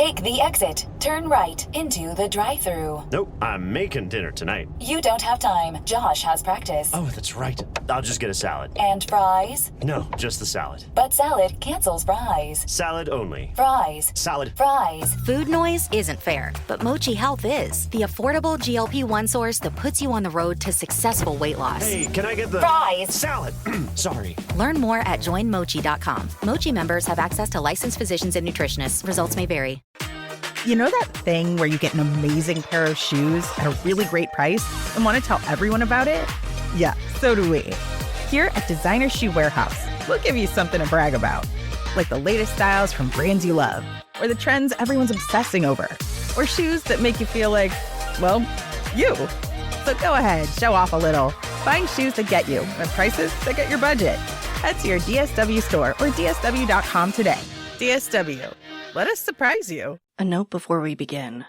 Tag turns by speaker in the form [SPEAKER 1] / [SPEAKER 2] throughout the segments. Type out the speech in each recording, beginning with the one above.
[SPEAKER 1] Take the exit. Turn right into the drive-thru.
[SPEAKER 2] Nope, I'm making dinner tonight.
[SPEAKER 1] You don't have time. Josh has practice.
[SPEAKER 2] Oh, that's right. I'll just get a salad.
[SPEAKER 1] And fries?
[SPEAKER 2] No, just the salad.
[SPEAKER 1] But salad cancels fries.
[SPEAKER 2] Salad only.
[SPEAKER 1] Fries.
[SPEAKER 2] Salad.
[SPEAKER 1] Fries.
[SPEAKER 3] Food noise isn't fair, but Mochi Health is. The affordable GLP-1 source that puts you on the road to successful weight loss.
[SPEAKER 2] Hey, can I get the...
[SPEAKER 1] Fries.
[SPEAKER 2] Salad. Sorry.
[SPEAKER 3] Learn more at joinmochi.com. Mochi members have access to licensed physicians and nutritionists. Results may vary.
[SPEAKER 4] You know that thing where you get an amazing pair of shoes at a really great price and want to tell everyone about it? Yeah, so do we. Here at Designer Shoe Warehouse, we'll give you something to brag about. Like the latest styles from brands you love, or the trends everyone's obsessing over, or shoes that make you feel like, well, you. So go ahead, show off a little. Find shoes that get you at prices that get your budget. Head to your DSW store or DSW.com today. DSW. Let us surprise you.
[SPEAKER 5] A note before we begin.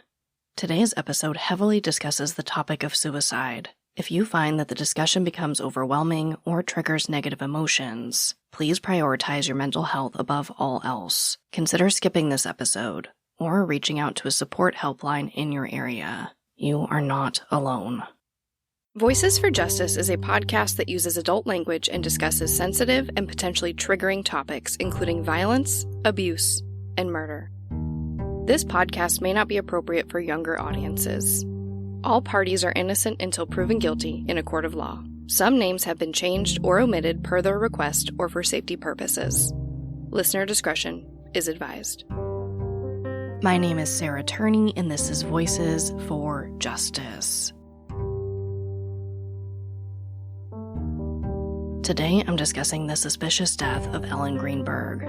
[SPEAKER 5] Today's episode heavily discusses the topic of suicide. If you find that the discussion becomes overwhelming or triggers negative emotions, please prioritize your mental health above all else. Consider skipping this episode or reaching out to a support helpline in your area. You are not alone. Voices for Justice is a podcast that uses adult language and discusses sensitive and potentially triggering topics, including violence, abuse, and murder. This podcast may not be appropriate for younger audiences. All parties are innocent until proven guilty in a court of law. Some names have been changed or omitted per their request or for safety purposes. Listener discretion is advised. My name is Sarah Turney, and this is Voices for Justice. Today, I'm discussing the suspicious death of Ellen Greenberg.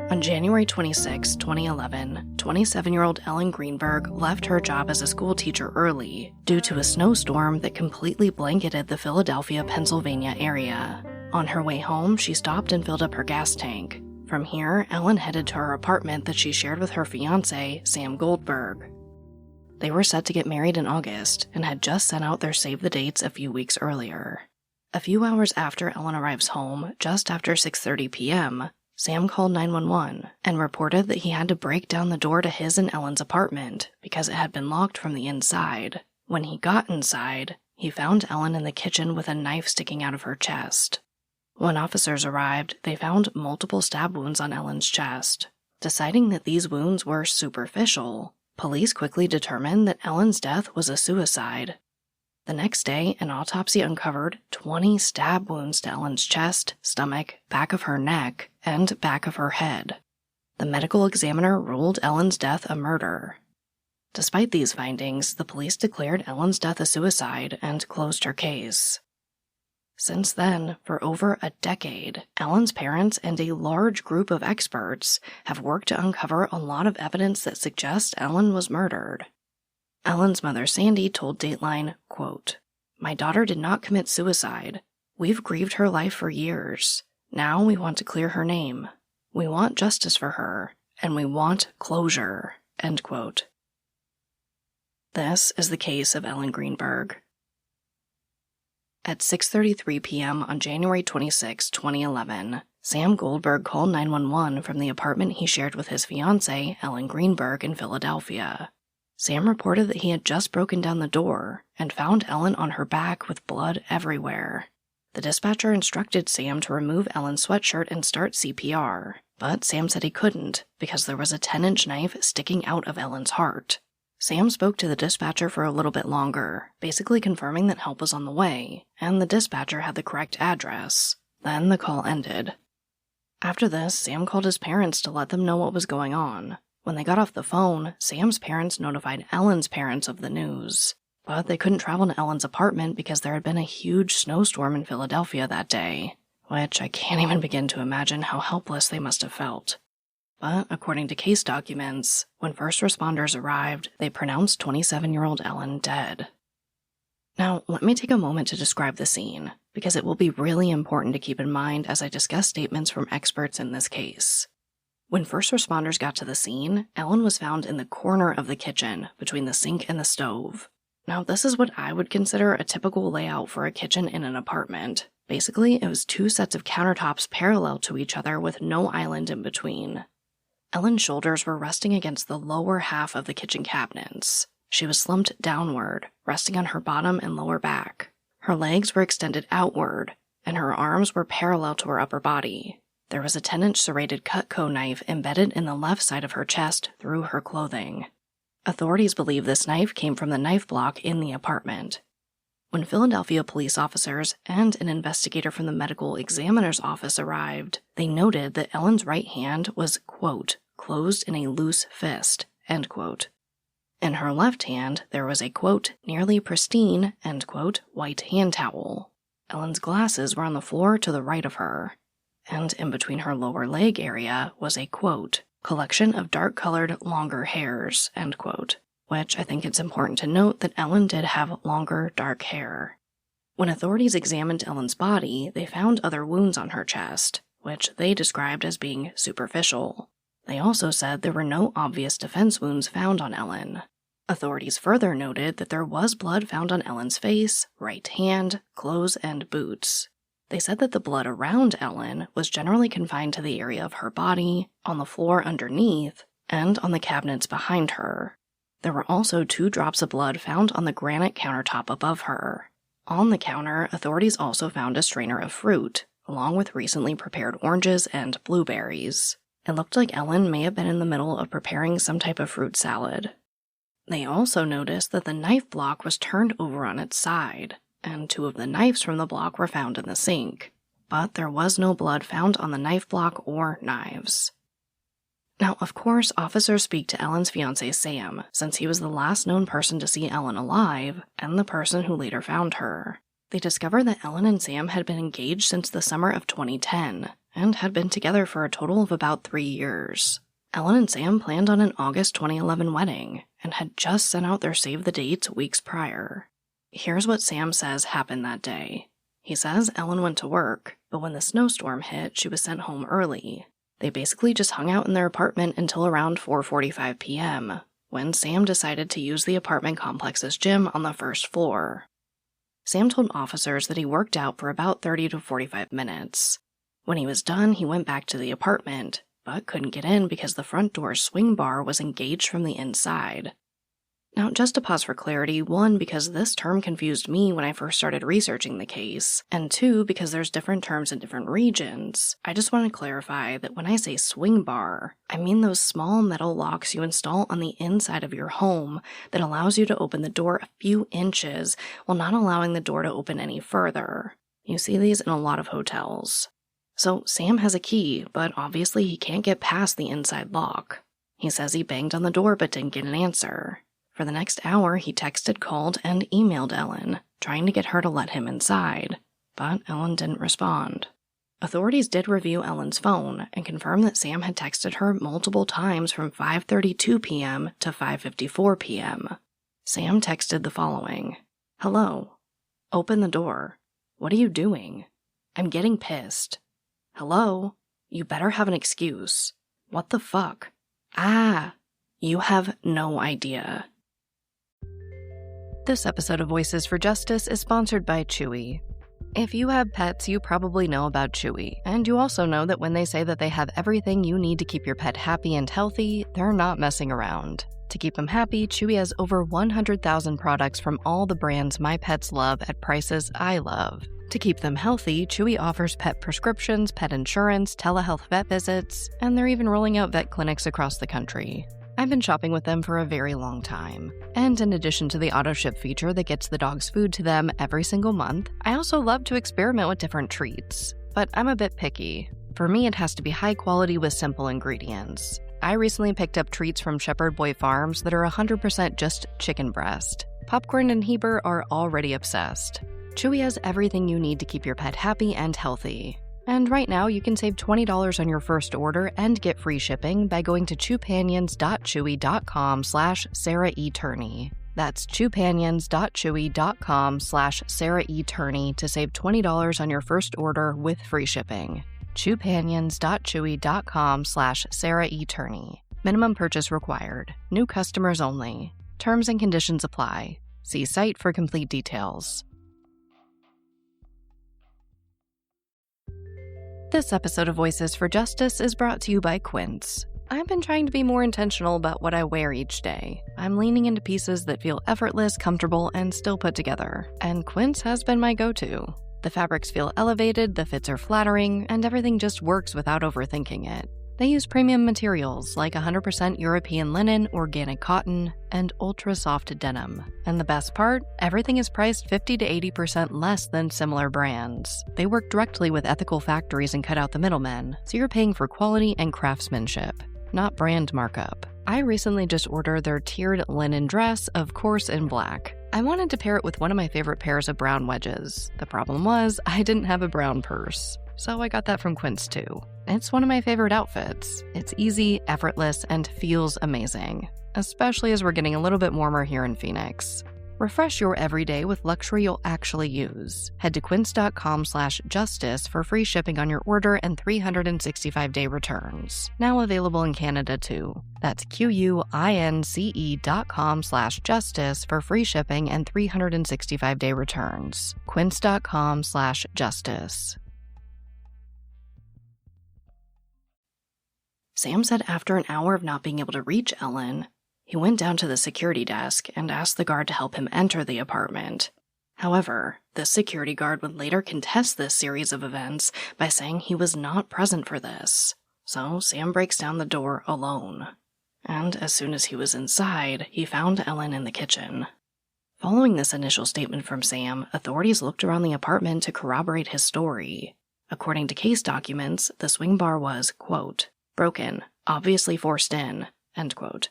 [SPEAKER 5] On January 26, 2011, 27-year-old Ellen Greenberg left her job as a school teacher early due to a snowstorm that completely blanketed the Philadelphia, Pennsylvania area. On her way home, she stopped and filled up her gas tank. From here, Ellen headed to her apartment that she shared with her fiancé, Sam Goldberg. They were set to get married in August and had just sent out their save-the-dates a few weeks earlier. A few hours after Ellen arrives home, just after 6:30 p.m., Sam called 911 and reported that he had to break down the door to his and Ellen's apartment because it had been locked from the inside. When he got inside, he found Ellen in the kitchen with a knife sticking out of her chest. When officers arrived, they found multiple stab wounds on Ellen's chest. Deciding that these wounds were superficial, police quickly determined that Ellen's death was a suicide. The next day, an autopsy uncovered 20 stab wounds to Ellen's chest, stomach, back of her neck, and back of her head. The medical examiner ruled Ellen's death a murder. Despite these findings, the police declared Ellen's death a suicide and closed her case. Since then, for over a decade, Ellen's parents and a large group of experts have worked to uncover a lot of evidence that suggests Ellen was murdered. Ellen's mother, Sandy, told Dateline, quote, "My daughter did not commit suicide. We've grieved her life for years. Now we want to clear her name. We want justice for her, and we want closure," end quote. This is the case of Ellen Greenberg. At 6:33 p.m. on January 26, 2011, Sam Goldberg called 911 from the apartment he shared with his fiancée, Ellen Greenberg, in Philadelphia. Sam reported that he had just broken down the door and found Ellen on her back with blood everywhere. The dispatcher instructed Sam to remove Ellen's sweatshirt and start CPR, but Sam said he couldn't because there was a 10-inch knife sticking out of Ellen's heart. Sam spoke to the dispatcher for a little bit longer, basically confirming that help was on the way, and the dispatcher had the correct address. Then the call ended. After this, Sam called his parents to let them know what was going on. When they got off the phone, Sam's parents notified Ellen's parents of the news. But they couldn't travel to Ellen's apartment because there had been a huge snowstorm in Philadelphia that day, which I can't even begin to imagine how helpless they must have felt. But according to case documents, when first responders arrived, they pronounced 27-year-old Ellen dead. Now, let me take a moment to describe the scene, because it will be really important to keep in mind as I discuss statements from experts in this case. When first responders got to the scene, Ellen was found in the corner of the kitchen, between the sink and the stove. Now, this is what I would consider a typical layout for a kitchen in an apartment. Basically, it was two sets of countertops parallel to each other with no island in between. Ellen's shoulders were resting against the lower half of the kitchen cabinets. She was slumped downward, resting on her bottom and lower back. Her legs were extended outward, and her arms were parallel to her upper body. There was a 10-inch serrated Cutco knife embedded in the left side of her chest through her clothing. Authorities believe this knife came from the knife block in the apartment. When Philadelphia police officers and an investigator from the medical examiner's office arrived, they noted that Ellen's right hand was, quote, closed in a loose fist, end quote. In her left hand, there was a, quote, nearly pristine, end quote, white hand towel. Ellen's glasses were on the floor to the right of her, and in between her lower leg area was a, quote, collection of dark-colored, longer hairs, end quote, which I think it's important to note that Ellen did have longer, dark hair. When authorities examined Ellen's body, they found other wounds on her chest, which they described as being superficial. They also said there were no obvious defense wounds found on Ellen. Authorities further noted that there was blood found on Ellen's face, right hand, clothes, and boots. They said that the blood around Ellen was generally confined to the area of her body, on the floor underneath, and on the cabinets behind her. There were also 2 drops of blood found on the granite countertop above her. On the counter, authorities also found a strainer of fruit, along with recently prepared oranges and blueberries. It looked like Ellen may have been in the middle of preparing some type of fruit salad. They also noticed that the knife block was turned over on its side, and 2 of the knives from the block were found in the sink, but there was no blood found on the knife block or knives. Now, of course, officers speak to Ellen's fiancé Sam, since he was the last known person to see Ellen alive, and the person who later found her. They discovered that Ellen and Sam had been engaged since the summer of 2010, and had been together for a total of about 3 years. Ellen and Sam planned on an August 2011 wedding, and had just sent out their save-the-dates weeks prior. Here's what Sam says happened that day. He says Ellen went to work, but when the snowstorm hit, she was sent home early. They basically just hung out in their apartment until around 4:45 p.m., when Sam decided to use the apartment complex's gym on the first floor. Sam told officers that he worked out for about 30 to 45 minutes. When he was done, he went back to the apartment, but couldn't get in because the front door's swing bar was engaged from the inside. Now, just to pause for clarity, 1, because this term confused me when I first started researching the case, and 2, because there's different terms in different regions. I just want to clarify that when I say swing bar, I mean those small metal locks you install on the inside of your home that allows you to open the door a few inches while not allowing the door to open any further. You see these in a lot of hotels. So Sam has a key, but obviously he can't get past the inside lock. He says he banged on the door but didn't get an answer. For the next hour, he texted, called, and emailed Ellen, trying to get her to let him inside, but Ellen didn't respond. Authorities did review Ellen's phone and confirmed that Sam had texted her multiple times from 5:32 p.m. to 5:54 p.m. Sam texted the following: "Hello. Open the door. What are you doing? I'm getting pissed. Hello. You better have an excuse. What the fuck? Ah. You have no idea." This episode of Voices for Justice is sponsored by Chewy. If you have pets, you probably know about Chewy, and you also know that when they say that they have everything you need to keep your pet happy and healthy, they're not messing around. To keep them happy, Chewy has over 100,000 products from all the brands my pets love at prices I love. To keep them healthy, Chewy offers pet prescriptions, pet insurance, telehealth vet visits, and they're even rolling out vet clinics across the country. I've been shopping with them for a very long time. And in addition to the auto-ship feature that gets the dog's food to them every single month, I also love to experiment with different treats. But I'm a bit picky. For me, it has to be high quality with simple ingredients. I recently picked up treats from Shepherd Boy Farms that are 100% just chicken breast. Popcorn and Heber are already obsessed. Chewy has everything you need to keep your pet happy and healthy. And right now, you can save $20 on your first order and get free shipping by going to chewpanions.chewy.com/Sarah E. Turney. That's chewpanions.chewy.com/Sarah E. Turney to save $20 on your first order with free shipping. chewpanions.chewy.com/Sarah E. Turney. Minimum purchase required. New customers only. Terms and conditions apply. See site for complete details. This episode of Voices for Justice is brought to you by Quince. I've been trying to be more intentional about what I wear each day. I'm leaning into pieces that feel effortless, comfortable, and still put together. And Quince has been my go-to. The fabrics feel elevated, the fits are flattering, and everything just works without overthinking it. They use premium materials like 100% European linen, organic cotton, and ultra-soft denim. And the best part? Everything is priced 50 to 80% less than similar brands. They work directly with ethical factories and cut out the middlemen, so you're paying for quality and craftsmanship, not brand markup. I recently just ordered their tiered linen dress, of course in black. I wanted to pair it with one of my favorite pairs of brown wedges. The problem was, I didn't have a brown purse. So I got that from Quince too. It's one of my favorite outfits. It's easy, effortless, and feels amazing, especially as we're getting a little bit warmer here in Phoenix. Refresh your everyday with luxury you'll actually use. Head to quince.com/justice for free shipping on your order and 365-day returns. Now available in Canada too. That's QUINCE.com/justice for free shipping and 365-day returns. Quince.com/justice. Sam said after an hour of not being able to reach Ellen, he went down to the security desk and asked the guard to help him enter the apartment. However, the security guard would later contest this series of events by saying he was not present for this. So Sam breaks down the door alone. And as soon as he was inside, he found Ellen in the kitchen. Following this initial statement from Sam, authorities looked around the apartment to corroborate his story. According to case documents, the swing bar was, quote, broken, obviously forced in, end quote,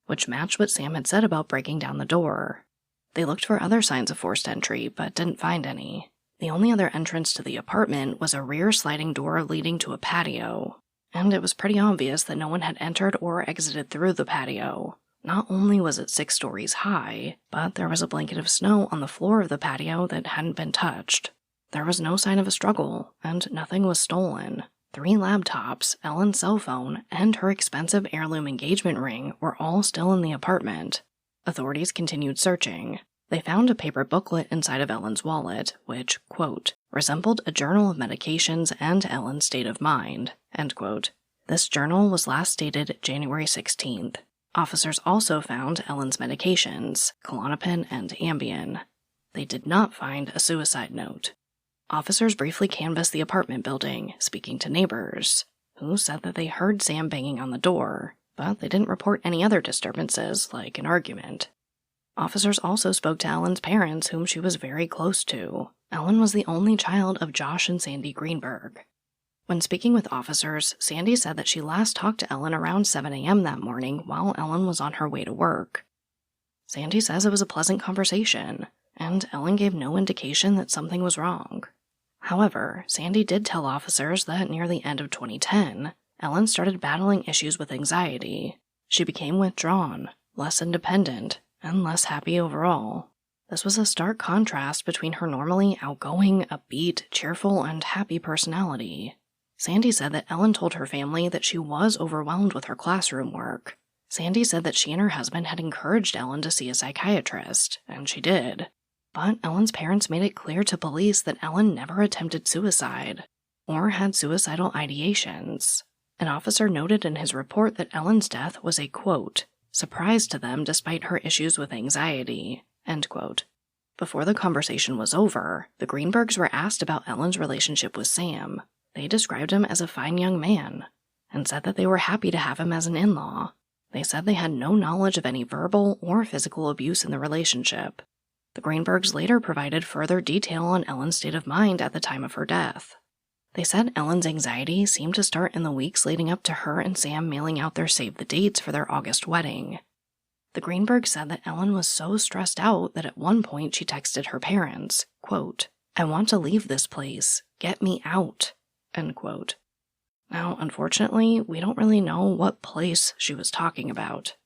[SPEAKER 5] which matched what Sam had said about breaking down the door. They looked for other signs of forced entry, but didn't find any. The only other entrance to the apartment was a rear sliding door leading to a patio, and it was pretty obvious that no one had entered or exited through the patio. Not only was it 6 stories high, but there was a blanket of snow on the floor of the patio that hadn't been touched. There was no sign of a struggle, and nothing was stolen. 3 laptops, Ellen's cell phone, and her expensive heirloom engagement ring were all still in the apartment. Authorities continued searching. They found a paper booklet inside of Ellen's wallet, which, quote, resembled a journal of medications and Ellen's state of mind, end quote. This journal was last dated January 16th. Officers also found Ellen's medications, Klonopin and Ambien. They did not find a suicide note. Officers briefly canvassed the apartment building, speaking to neighbors, who said that they heard Sam banging on the door, but they didn't report any other disturbances, like an argument. Officers also spoke to Ellen's parents, whom she was very close to. Ellen was the only child of Josh and Sandy Greenberg. When speaking with officers, Sandy said that she last talked to Ellen around 7 a.m. that morning while Ellen was on her way to work. Sandy says it was a pleasant conversation, and Ellen gave no indication that something was wrong. However, Sandy did tell officers that near the end of 2010, Ellen started battling issues with anxiety. She became withdrawn, less independent, and less happy overall. This was a stark contrast between her normally outgoing, upbeat, cheerful, and happy personality. Sandy said that Ellen told her family that she was overwhelmed with her classroom work. Sandy said that she and her husband had encouraged Ellen to see a psychiatrist, and she did. But Ellen's parents made it clear to police that Ellen never attempted suicide or had suicidal ideations. An officer noted in his report that Ellen's death was a, quote, surprise to them despite her issues with anxiety, end quote. Before the conversation was over, the Greenbergs were asked about Ellen's relationship with Sam. They described him as a fine young man and said that they were happy to have him as an in-law. They said they had no knowledge of any verbal or physical abuse in the relationship. The Greenbergs later provided further detail on Ellen's state of mind at the time of her death. They said Ellen's anxiety seemed to start in the weeks leading up to her and Sam mailing out their save-the-dates for their August wedding. The Greenbergs said that Ellen was so stressed out that at one point she texted her parents, quote, I want to leave this place. Get me out, end quote. Now, unfortunately, we don't really know what place she was talking about.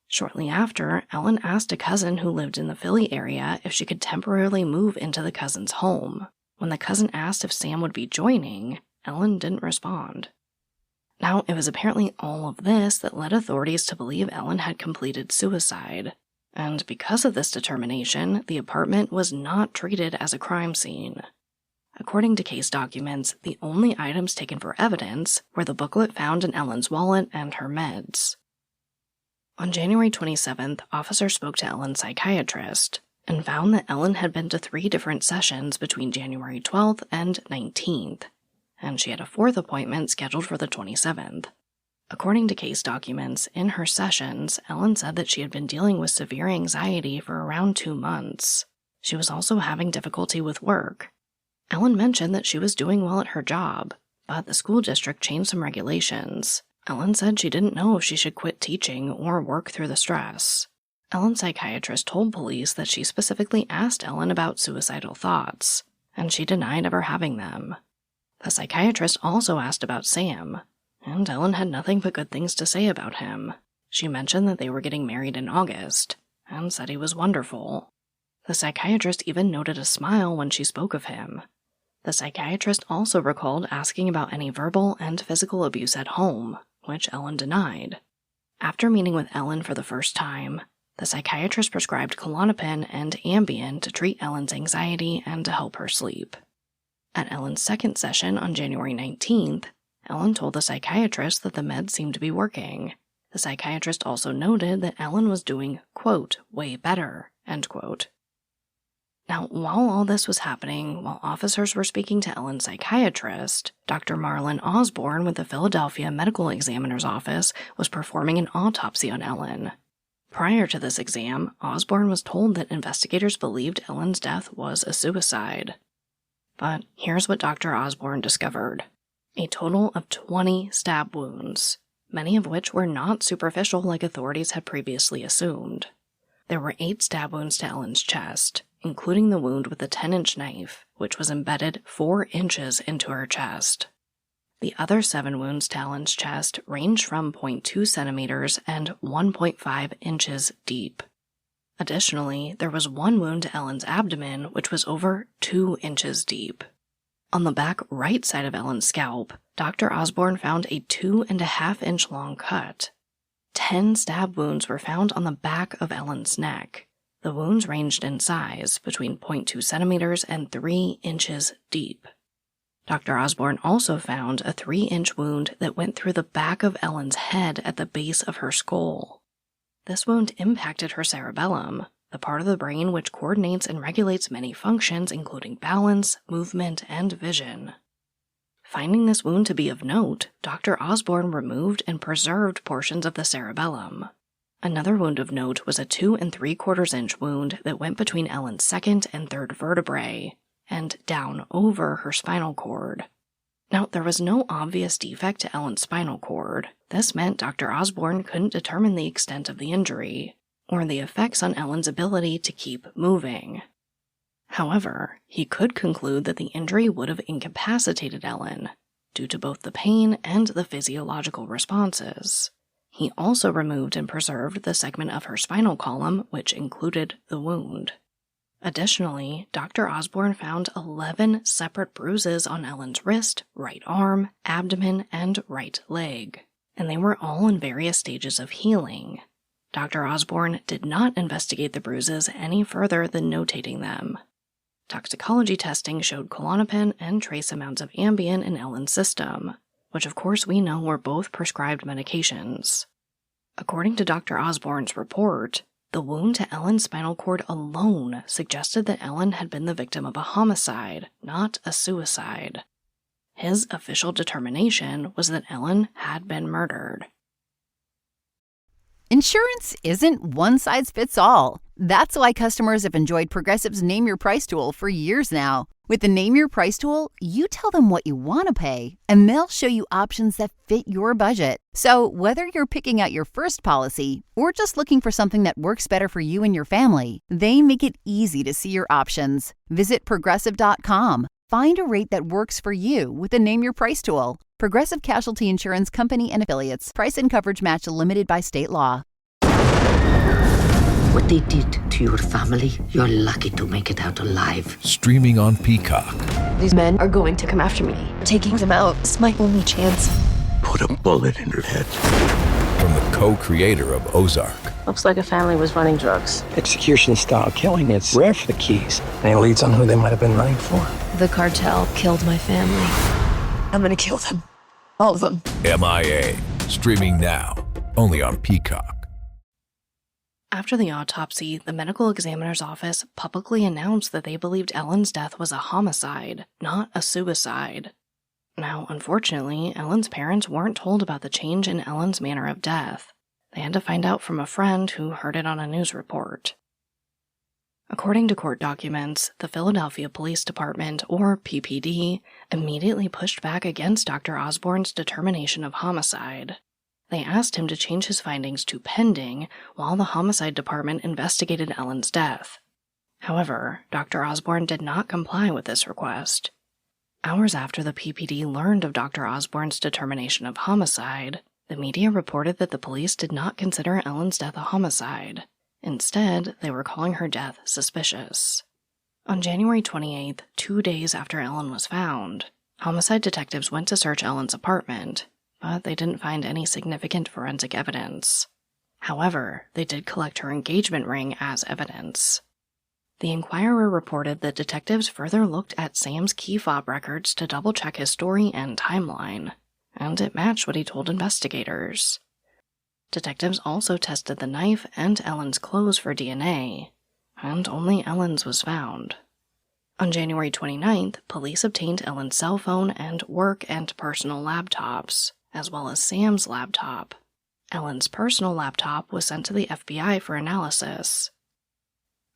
[SPEAKER 5] Shortly after, Ellen asked a cousin who lived in the Philly area if she could temporarily move into the cousin's home. When the cousin asked if Sam would be joining, Ellen didn't respond. Now, it was apparently all of this that led authorities to believe Ellen had completed suicide. And because of this determination, the apartment was not treated as a crime scene. According to case documents, the only items taken for evidence were the booklet found in Ellen's wallet and her meds. On January 27th, officers spoke to Ellen's psychiatrist and found that Ellen had been to 3 different sessions between January 12th and 19th, and she had a 4th appointment scheduled for the 27th. According to case documents, in her sessions, Ellen said that she had been dealing with severe anxiety for around 2 months. She was also having difficulty with work. Ellen mentioned that she was doing well at her job, but the school district changed some regulations. Ellen said she didn't know if she should quit teaching or work through the stress. Ellen's psychiatrist told police that she specifically asked Ellen about suicidal thoughts, and she denied ever having them. The psychiatrist also asked about Sam, and Ellen had nothing but good things to say about him. She mentioned that they were getting married in August, and said he was wonderful. The psychiatrist even noted a smile when she spoke of him. The psychiatrist also recalled asking about any verbal and physical abuse at home, which Ellen denied. After meeting with Ellen for the first time, the psychiatrist prescribed Klonopin and Ambien to treat Ellen's anxiety and to help her sleep. At Ellen's second session on January 19th, Ellen told the psychiatrist that the meds seemed to be working. The psychiatrist also noted that Ellen was doing, quote, way better, end quote. Now, while all this was happening, while officers were speaking to Ellen's psychiatrist, Dr. Marlon Osborne with the Philadelphia Medical Examiner's Office was performing an autopsy on Ellen. Prior to this exam, Osborne was told that investigators believed Ellen's death was a suicide. But here's what Dr. Osborne discovered. A total of 20 stab wounds, many of which were not superficial like authorities had previously assumed. There were 8 stab wounds to Ellen's chest, including the wound with the 10-inch knife, which was embedded 4 inches into her chest. The other 7 wounds to Ellen's chest ranged from 0.2 centimeters and 1.5 inches deep. Additionally, there was 1 wound to Ellen's abdomen, which was over 2 inches deep. On the back right side of Ellen's scalp, Dr. Osborne found a 2.5-inch long cut. 10 stab wounds were found on the back of Ellen's neck. The wounds ranged in size between 0.2 centimeters and 3 inches deep. Dr. Osborne also found a 3-inch wound that went through the back of Ellen's head at the base of her skull. This wound impacted her cerebellum, the part of the brain which coordinates and regulates many functions including balance, movement, and vision. Finding this wound to be of note, Dr. Osborne removed and preserved portions of the cerebellum. Another wound of note was a 2 3/4-inch wound that went between Ellen's 2nd and 3rd vertebrae, and down over her spinal cord. Now, there was no obvious defect to Ellen's spinal cord. This meant Dr. Osborne couldn't determine the extent of the injury, or the effects on Ellen's ability to keep moving. However, he could conclude that the injury would have incapacitated Ellen, due to both the pain and the physiological responses. He also removed and preserved the segment of her spinal column, which included the wound. Additionally, Dr. Osborne found 11 separate bruises on Ellen's wrist, right arm, abdomen, and right leg, and they were all in various stages of healing. Dr. Osborne did not investigate the bruises any further than notating them. Toxicology testing showed Klonopin and trace amounts of Ambien in Ellen's system, which of course we know were both prescribed medications. According to Dr. Osborne's report, the wound to Ellen's spinal cord alone suggested that Ellen had been the victim of a homicide, not a suicide. His official determination was that Ellen had been murdered.
[SPEAKER 6] Insurance isn't one size fits all. That's why customers have enjoyed Progressive's Name Your Price tool for years now. With the Name Your Price tool, you tell them what you want to pay, and they'll show you options that fit your budget. So whether you're picking out your first policy or just looking for something that works better for you and your family, they make it easy to see your options. Visit Progressive.com. Find a rate that works for you with the Name Your Price tool. Progressive Casualty Insurance Company and Affiliates. Price and coverage match limited by state law.
[SPEAKER 7] What they did to your family, you're lucky to make it out alive.
[SPEAKER 8] Streaming on Peacock.
[SPEAKER 9] These men are going to come after me. Taking them out is my only chance.
[SPEAKER 10] Put a bullet in her head.
[SPEAKER 8] from the co-creator of Ozark.
[SPEAKER 9] Looks like a family was running drugs.
[SPEAKER 10] Execution-style killing, it's rare for the keys. And it leads on who they might have been running for.
[SPEAKER 9] The cartel killed my family. I'm gonna kill them. All of them.
[SPEAKER 8] MIA. Streaming now. Only on Peacock.
[SPEAKER 5] After the autopsy, the medical examiner's office publicly announced that they believed Ellen's death was a homicide, not a suicide. Now, unfortunately, Ellen's parents weren't told about the change in Ellen's manner of death. They had to find out from a friend who heard it on a news report. According to court documents, the Philadelphia Police Department, or PPD, immediately pushed back against Dr. Osborne's determination of homicide. They asked him to change his findings to pending while the homicide department investigated Ellen's death. However, Dr. Osborne did not comply with this request. Hours after the PPD learned of Dr. Osborne's determination of homicide, the media reported that the police did not consider Ellen's death a homicide. Instead, they were calling her death suspicious. On January 28th, 2 days after Ellen was found, homicide detectives went to search Ellen's apartment, but they didn't find any significant forensic evidence. However, they did collect her engagement ring as evidence. The Inquirer reported that detectives further looked at Sam's key fob records to double-check his story and timeline, and it matched what he told investigators. Detectives also tested the knife and Ellen's clothes for DNA, and only Ellen's was found. On January 29th, police obtained Ellen's cell phone and work and personal laptops, as well as Sam's laptop. Ellen's personal laptop was sent to the FBI for analysis.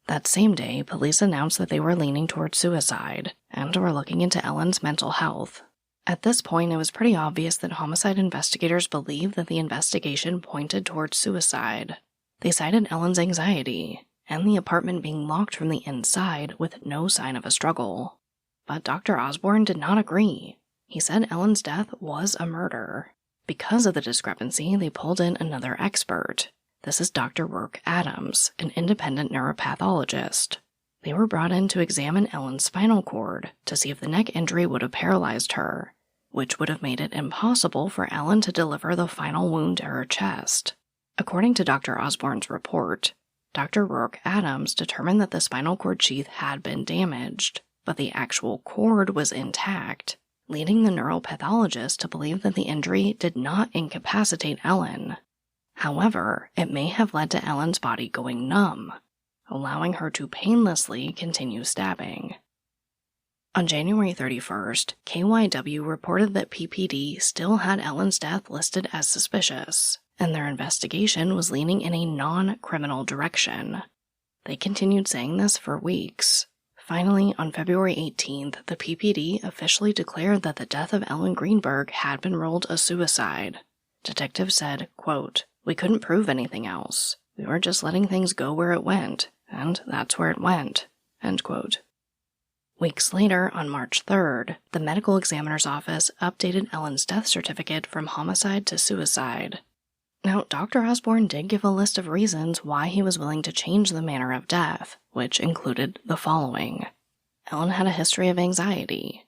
[SPEAKER 5] That same day, police announced that they were leaning towards suicide and were looking into Ellen's mental health. At this point, it was pretty obvious that homicide investigators believed that the investigation pointed towards suicide. They cited Ellen's anxiety and the apartment being locked from the inside with no sign of a struggle. But Dr. Osborne did not agree. He said Ellen's death was a murder. Because of the discrepancy, they pulled in another expert. This is Dr. Rourke Adams, an independent neuropathologist. They were brought in to examine Ellen's spinal cord to see if the neck injury would have paralyzed her, which would have made it impossible for Ellen to deliver the final wound to her chest. According to Dr. Osborne's report, Dr. Rourke Adams determined that the spinal cord sheath had been damaged, but the actual cord was intact, leading the neuropathologist to believe that the injury did not incapacitate Ellen. However, it may have led to Ellen's body going numb, allowing her to painlessly continue stabbing. On January 31st, KYW reported that PPD still had Ellen's death listed as suspicious, and their investigation was leaning in a non-criminal direction. They continued saying this for weeks. Finally, on February 18th, the PPD officially declared that the death of Ellen Greenberg had been ruled a suicide. Detectives said, quote, "We couldn't prove anything else. We were just letting things go where it went, and that's where it went," end quote. Weeks later, on March 3rd, the medical examiner's office updated Ellen's death certificate from homicide to suicide. Now, Dr. Osborne did give a list of reasons why he was willing to change the manner of death, which included the following. Ellen had a history of anxiety.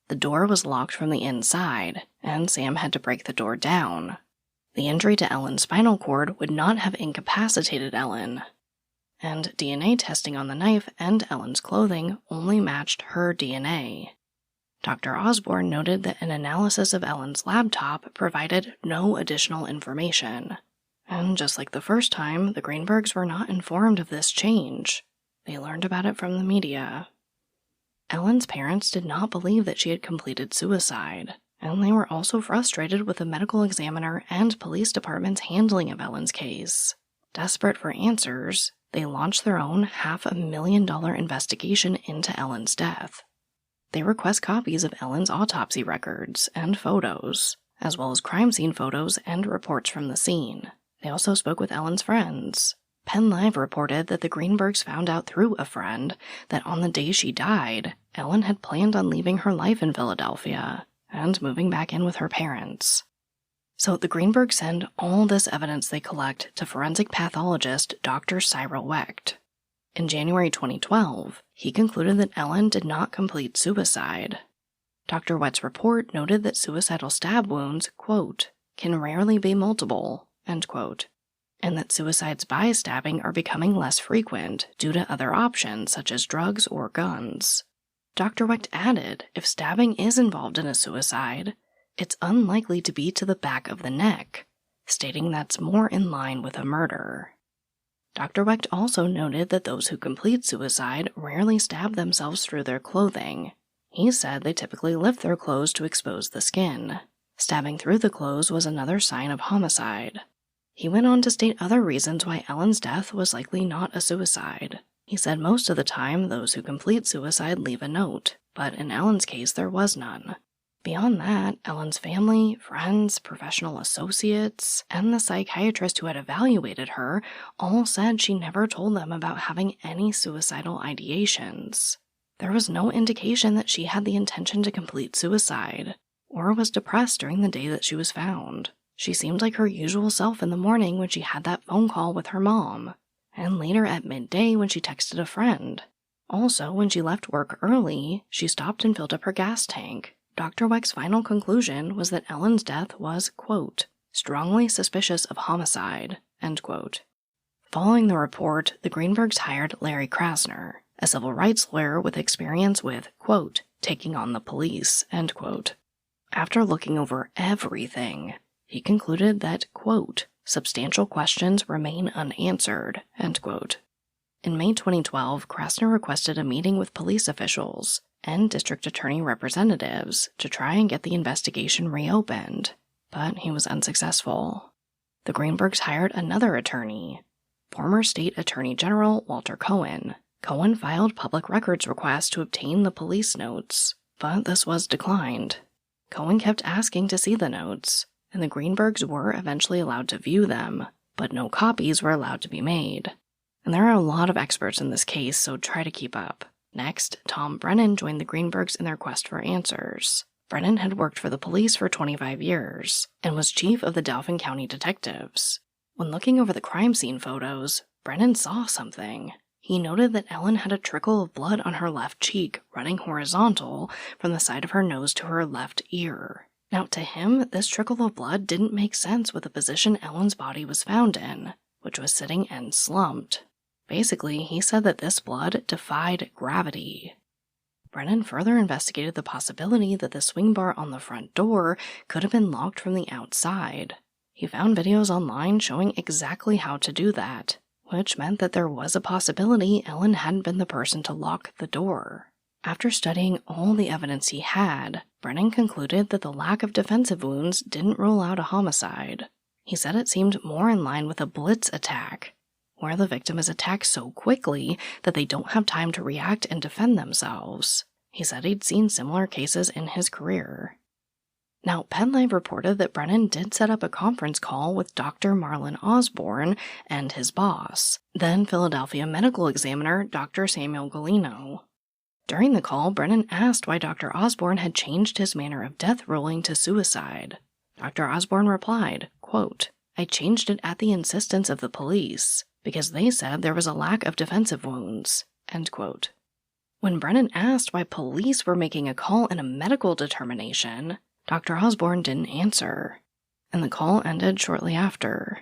[SPEAKER 5] The door was locked from the inside, and Sam had to break the door down. The injury to Ellen's spinal cord would not have incapacitated Ellen. And DNA testing on the knife and Ellen's clothing only matched her DNA. Dr. Osborne noted that an analysis of Ellen's laptop provided no additional information. And just like the first time, the Greenbergs were not informed of this change. They learned about it from the media. Ellen's parents did not believe that she had completed suicide, and they were also frustrated with the medical examiner and police department's handling of Ellen's case. Desperate for answers, they launched their own $500,000 investigation into Ellen's death. They request copies of Ellen's autopsy records and photos, as well as crime scene photos and reports from the scene. They also spoke with Ellen's friends. Penn Live reported that the Greenbergs found out through a friend that on the day she died, Ellen had planned on leaving her life in Philadelphia and moving back in with her parents. So the Greenbergs send all this evidence they collect to forensic pathologist Dr. Cyril Wecht. In January 2012, he concluded that Ellen did not complete suicide. Dr. Wecht's report noted that suicidal stab wounds, quote, can rarely be multiple, end quote, and that suicides by stabbing are becoming less frequent due to other options such as drugs or guns. Dr. Wecht added, if stabbing is involved in a suicide, it's unlikely to be to the back of the neck, stating that's more in line with a murder. Dr. Wecht also noted that those who complete suicide rarely stab themselves through their clothing. He said they typically lift their clothes to expose the skin. Stabbing through the clothes was another sign of homicide. He went on to state other reasons why Ellen's death was likely not a suicide. He said most of the time those who complete suicide leave a note, but in Ellen's case there was none. Beyond that, Ellen's family, friends, professional associates, and the psychiatrist who had evaluated her all said she never told them about having any suicidal ideations. There was no indication that she had the intention to complete suicide, or was depressed during the day that she was found. She seemed like her usual self in the morning when she had that phone call with her mom, and later at midday when she texted a friend. Also, when she left work early, she stopped and filled up her gas tank. Dr. Wecht's final conclusion was that Ellen's death was, quote, strongly suspicious of homicide, end quote. Following the report, the Greenbergs hired Larry Krasner, a civil rights lawyer with experience with, quote, taking on the police, end quote. After looking over everything, he concluded that, quote, substantial questions remain unanswered, end quote. In May 2012, Krasner requested a meeting with police officials and district attorney representatives to try and get the investigation reopened, but he was unsuccessful. The Greenbergs hired another attorney, former state attorney general Walter Cohen. Cohen filed public records requests to obtain the police notes, but this was declined. Cohen kept asking to see the notes, and the Greenbergs were eventually allowed to view them, but no copies were allowed to be made. And there are a lot of experts in this case, so try to keep up. Next, Tom Brennan joined the Greenbergs in their quest for answers. Brennan had worked for the police for 25 years and was chief of the Dauphin County Detectives. When looking over the crime scene photos, Brennan saw something. He noted that Ellen had a trickle of blood on her left cheek running horizontal from the side of her nose to her left ear. Now, to him, this trickle of blood didn't make sense with the position Ellen's body was found in, which was sitting and slumped. Basically, he said that this blood defied gravity. Brennan further investigated the possibility that the swing bar on the front door could have been locked from the outside. He found videos online showing exactly how to do that, which meant that there was a possibility Ellen hadn't been the person to lock the door. After studying all the evidence he had, Brennan concluded that the lack of defensive wounds didn't rule out a homicide. He said it seemed more in line with a blitz attack, where the victim is attacked so quickly that they don't have time to react and defend themselves. He said he'd seen similar cases in his career. Now, PennLive reported that Brennan did set up a conference call with Dr. Marlon Osborne and his boss, then Philadelphia medical examiner Dr. Samuel Galino. During the call, Brennan asked why Dr. Osborne had changed his manner of death ruling to suicide. Dr. Osborne replied, quote, I changed it at the insistence of the police, because they said there was a lack of defensive wounds, end quote. When Brennan asked why police were making a call in a medical determination, Dr. Osborne didn't answer, and the call ended shortly after.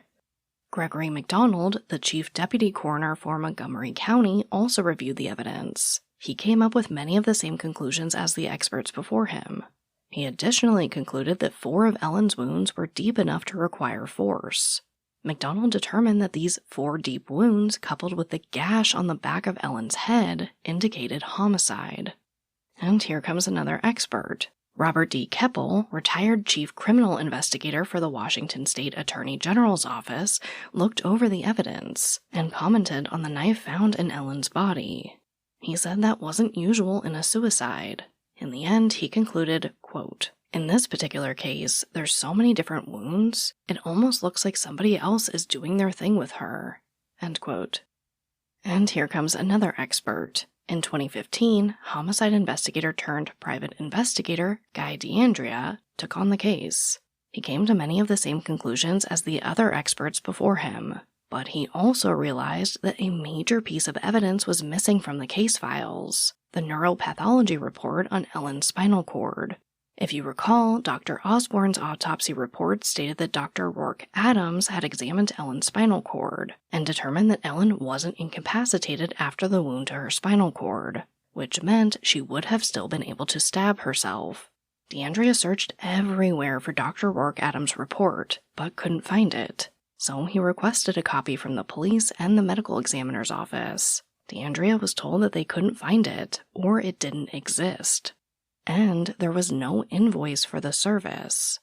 [SPEAKER 5] Gregory McDonald, the chief deputy coroner for Montgomery County, also reviewed the evidence. He came up with many of the same conclusions as the experts before him. He additionally concluded that 4 of Ellen's wounds were deep enough to require force. McDonald determined that these 4 deep wounds, coupled with the gash on the back of Ellen's head, indicated homicide. And here comes another expert. Robert D. Keppel, retired chief criminal investigator for the Washington State Attorney General's office, looked over the evidence and commented on the knife found in Ellen's body. He said that wasn't usual in a suicide. In the end, he concluded, quote, in this particular case, there's so many different wounds, it almost looks like somebody else is doing their thing with her, end quote. And here comes another expert. In 2015, homicide investigator turned private investigator Guy DeAndrea took on the case. He came to many of the same conclusions as the other experts before him, but he also realized that a major piece of evidence was missing from the case files, the neuropathology report on Ellen's spinal cord. If you recall, Dr. Osborne's autopsy report stated that Dr. Rourke Adams had examined Ellen's spinal cord and determined that Ellen wasn't incapacitated after the wound to her spinal cord, which meant she would have still been able to stab herself. DeAndrea searched everywhere for Dr. Rourke Adams' report, but couldn't find it, so he requested a copy from the police and the medical examiner's office. DeAndrea was told that they couldn't find it, or it didn't exist. And there was no invoice for the service.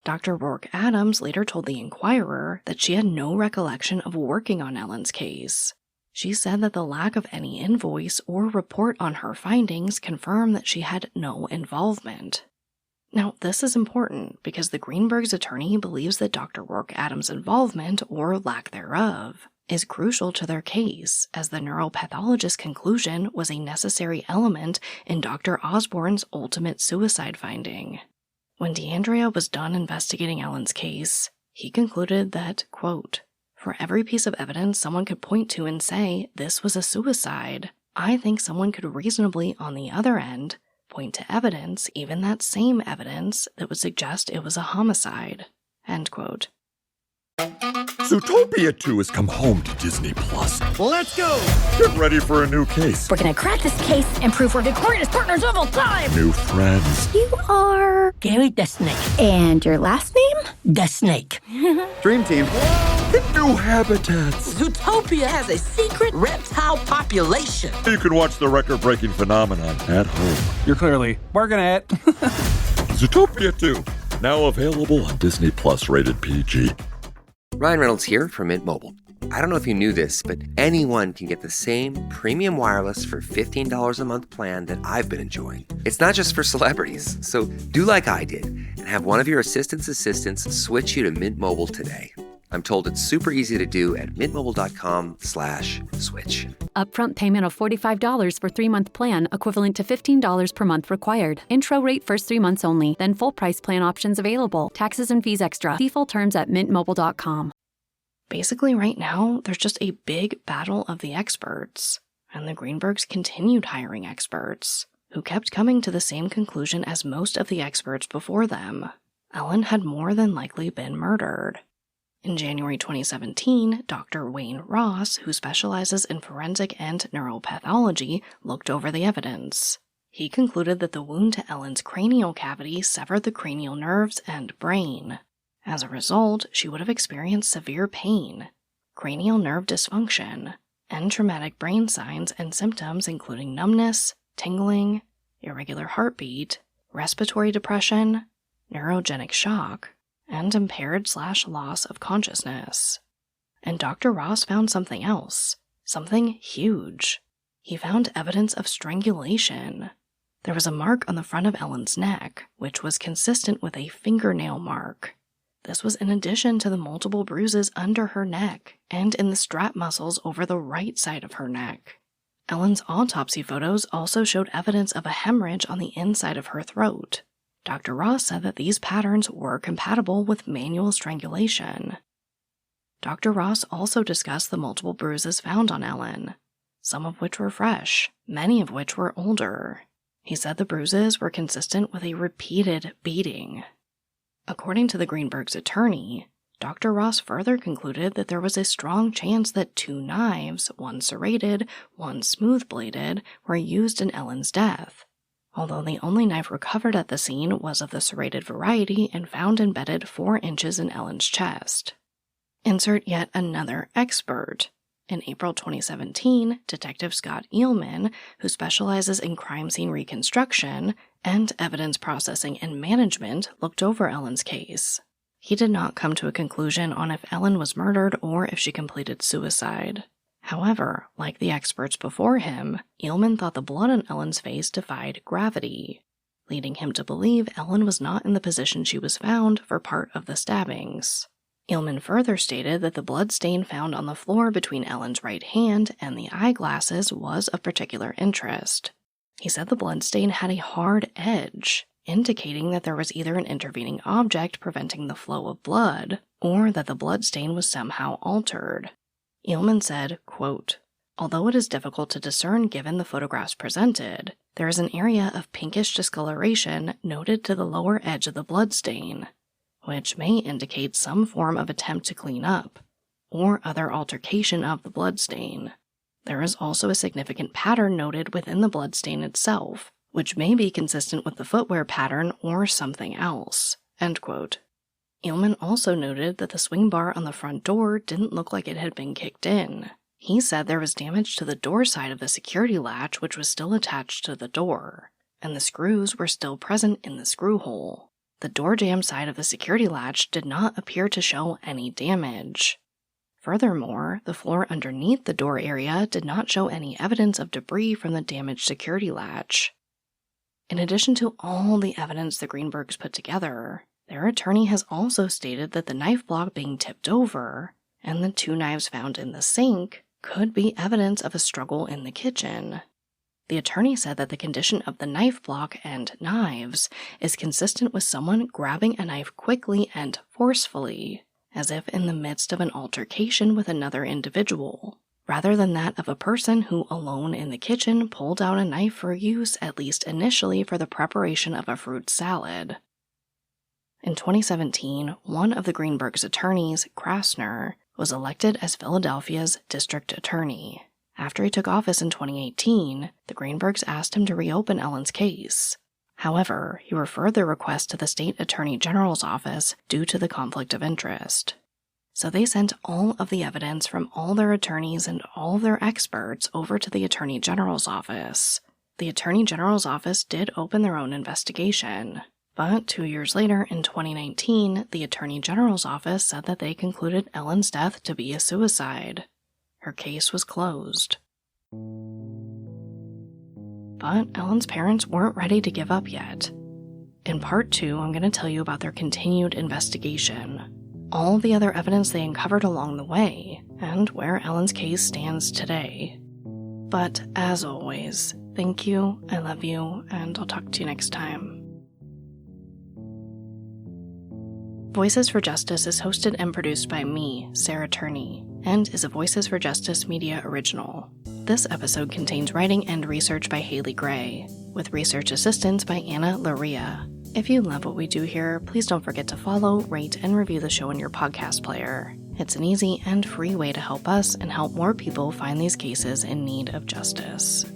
[SPEAKER 5] Dr. Rourke Adams later told the Inquirer that she had no recollection of working on Ellen's case. She said that the lack of any invoice or report on her findings confirmed that she had no involvement. Now, this is important because the Greenberg's attorney believes that Dr. Rourke Adams' involvement, or lack thereof, is crucial to their case, as the neuropathologist's conclusion was a necessary element in Dr. Osborne's ultimate suicide finding. When DeAndrea was done investigating Ellen's case, he concluded that, quote, "For every piece of evidence someone could point to and say this was a suicide, I think someone could reasonably, on the other end, point to evidence, even that same evidence, that would suggest it was a homicide." End quote.
[SPEAKER 11] Zootopia 2 has come home to Disney+.
[SPEAKER 2] Let's go!
[SPEAKER 11] Get ready for a new case.
[SPEAKER 12] We're gonna crack this case and prove we're the greatest partners of all time!
[SPEAKER 11] New friends.
[SPEAKER 12] You are... Gary the Snake. And your last name? The Snake.
[SPEAKER 11] Dream Team. New habitats.
[SPEAKER 13] Zootopia has a secret reptile population.
[SPEAKER 11] You can watch the record-breaking phenomenon at home.
[SPEAKER 10] You're clearly working at
[SPEAKER 11] Zootopia 2, now available on Disney Plus, rated PG.
[SPEAKER 14] Ryan Reynolds here from Mint Mobile. I don't know if you knew this, but anyone can get the same premium wireless for $15 a month plan that I've been enjoying. It's not just for celebrities, so do like I did and have one of your assistants switch you to Mint Mobile today. I'm told it's super easy to do at mintmobile.com/switch.
[SPEAKER 15] Upfront payment of $45 for 3-month plan, equivalent to $15 per month required. Intro rate first 3 months only, then full price plan options available. Taxes and fees extra. See full terms at mintmobile.com.
[SPEAKER 5] Basically, right now, there's just a big battle of the experts, and the Greenbergs continued hiring experts, who kept coming to the same conclusion as most of the experts before them. Ellen had more than likely been murdered. In January 2017, Dr. Wayne Ross, who specializes in forensic and neuropathology, looked over the evidence. He concluded that the wound to Ellen's cranial cavity severed the cranial nerves and brain. As a result, she would have experienced severe pain, cranial nerve dysfunction, and traumatic brain signs and symptoms including numbness, tingling, irregular heartbeat, respiratory depression, neurogenic shock, and impaired/loss of consciousness. And Dr. Ross found something else, something huge. He found evidence of strangulation. There was a mark on the front of Ellen's neck, which was consistent with a fingernail mark. This was in addition to the multiple bruises under her neck and in the strap muscles over the right side of her neck. Ellen's autopsy photos also showed evidence of a hemorrhage on the inside of her throat. Dr. Ross said that these patterns were compatible with manual strangulation. Dr. Ross also discussed the multiple bruises found on Ellen, some of which were fresh, many of which were older. He said the bruises were consistent with a repeated beating. According to the Greenberg's attorney, Dr. Ross further concluded that there was a strong chance that 2 knives, one serrated, one smooth-bladed, were used in Ellen's death, although the only knife recovered at the scene was of the serrated variety and found embedded 4 inches in Ellen's chest. Insert yet another expert. In April 2017, Detective Scott Eelman, who specializes in crime scene reconstruction and evidence processing and management, looked over Ellen's case. He did not come to a conclusion on if Ellen was murdered or if she completed suicide. However, like the experts before him, Eelman thought the blood on Ellen's face defied gravity, leading him to believe Ellen was not in the position she was found for part of the stabbings. Eelman further stated that the blood stain found on the floor between Ellen's right hand and the eyeglasses was of particular interest. He said the blood stain had a hard edge, indicating that there was either an intervening object preventing the flow of blood, or that the blood stain was somehow altered. Eelman said, quote, "Although it is difficult to discern given the photographs presented, there is an area of pinkish discoloration noted to the lower edge of the bloodstain, which may indicate some form of attempt to clean up or other altercation of the bloodstain. There is also a significant pattern noted within the bloodstain itself, which may be consistent with the footwear pattern or something else." End quote. Ehlman also noted that the swing bar on the front door didn't look like it had been kicked in. He said there was damage to the door side of the security latch, which was still attached to the door, and the screws were still present in the screw hole. The door jamb side of the security latch did not appear to show any damage. Furthermore, the floor underneath the door area did not show any evidence of debris from the damaged security latch. In addition to all the evidence the Greenbergs put together, their attorney has also stated that the knife block being tipped over and the 2 knives found in the sink could be evidence of a struggle in the kitchen. The attorney said that the condition of the knife block and knives is consistent with someone grabbing a knife quickly and forcefully, as if in the midst of an altercation with another individual, rather than that of a person who alone in the kitchen pulled out a knife for use, at least initially, for the preparation of a fruit salad. In 2017, one of the Greenbergs' attorneys, Krasner, was elected as Philadelphia's district attorney. After he took office in 2018, the Greenbergs asked him to reopen Ellen's case. However, he referred the request to the state attorney general's office due to the conflict of interest. So they sent all of the evidence from all their attorneys and all of their experts over to the attorney general's office. The attorney general's office did open their own investigation. But 2 years later, in 2019, the Attorney General's office said that they concluded Ellen's death to be a suicide. Her case was closed. But Ellen's parents weren't ready to give up yet. In part 2, I'm going to tell you about their continued investigation, all the other evidence they uncovered along the way, and where Ellen's case stands today. But as always, thank you, I love you, and I'll talk to you next time. Voices for Justice is hosted and produced by me, Sarah Turney, and is a Voices for Justice media original. This episode contains writing and research by Haley Gray, with research assistance by Anna Laria. If you love what we do here, please don't forget to follow, rate, and review the show in your podcast player. It's an easy and free way to help us and help more people find these cases in need of justice.